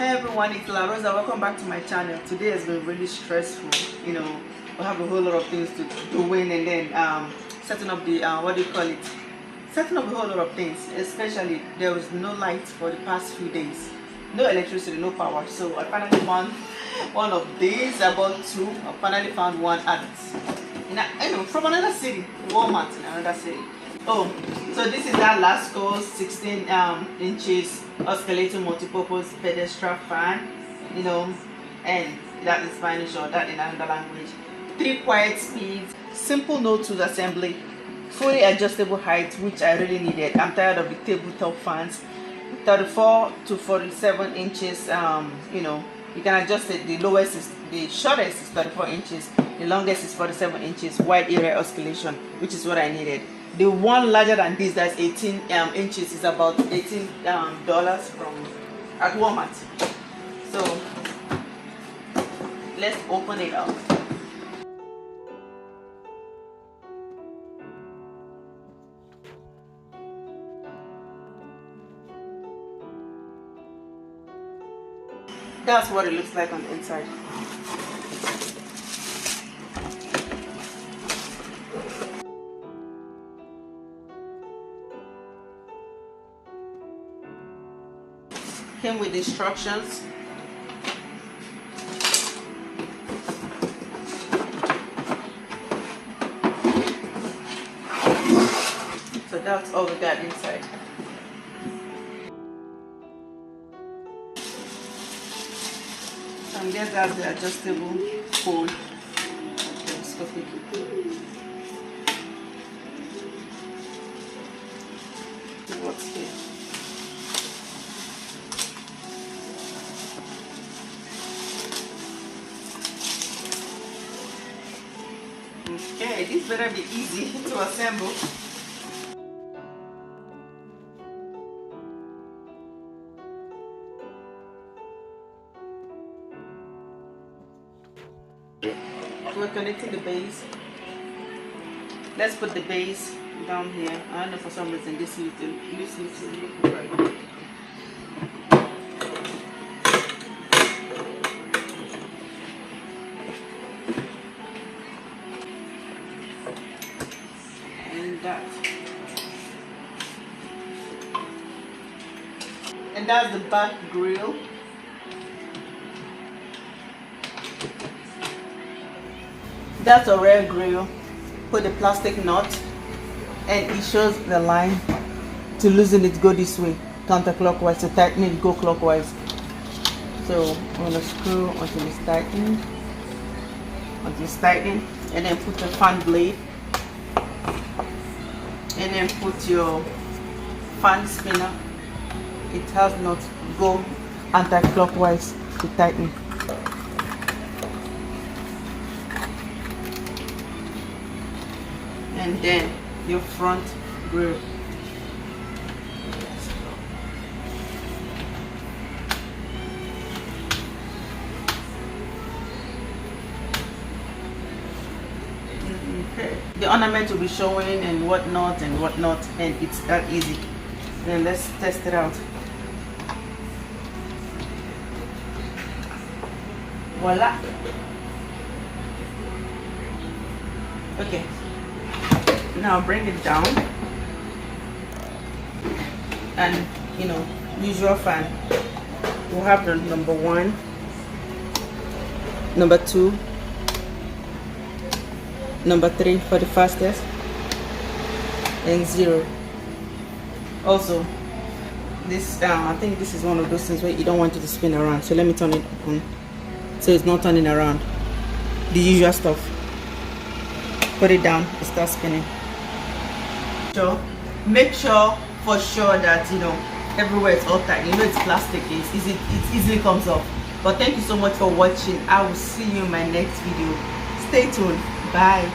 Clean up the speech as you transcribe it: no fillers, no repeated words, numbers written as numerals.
Hey everyone, it's La Rosa. Welcome back to my channel. Today has been really stressful. We have a whole lot of things to do and then setting up the setting up a whole lot of things. Especially there was no light for the past few days, no electricity, no power. So I finally found one of these. I bought two. I finally found one at from another city, Walmart in another city. Oh, so this is that Lasko 16 inches oscillating multi-purpose pedestal fan, and that in Spanish or that in another language. 3 quiet speeds, simple no tools assembly, fully adjustable height, which I really needed. I'm tired of the tabletop fans. 34 to 47 inches. You can adjust it. The shortest is 34 inches. The longest is 47 inches. Wide area oscillation, which is what I needed. The one larger than this, that's 18 inches, is about $18 from at Walmart. So let's open it up. That's what it looks like on the inside. Came with instructions. So that's all we got inside. And then that's the adjustable phone. Telescopic. What's here? Okay, this better be easy to assemble. We're connecting the base. Let's put the base down here. I don't know, for some reason this needs to look right. And that's the back grill. That's a rear grill. Put the plastic nut, and it shows the line. To loosen it, go this way, counterclockwise. To tighten it, go clockwise. So I'm gonna screw until it's tightened, and then put the fan blade, and then put your fan spinner. It has not go anti-clockwise to tighten. And then your front grill. Okay. The ornament will be showing and whatnot, and it's that easy. Then let's test it out. Voila. Okay. Now bring it down, and usual fan. We'll have the number 1, number 2, number 3 for the fastest, and 0. Also, this I think this is one of those things where you don't want it to spin around. So let me turn it on, so it's not turning around. The usual stuff. Put it down, it starts spinning. So make sure for sure that everywhere it's all tight. It's plastic, it easily comes off. But thank you so much for watching. I will see you in my next video. Stay tuned. Bye.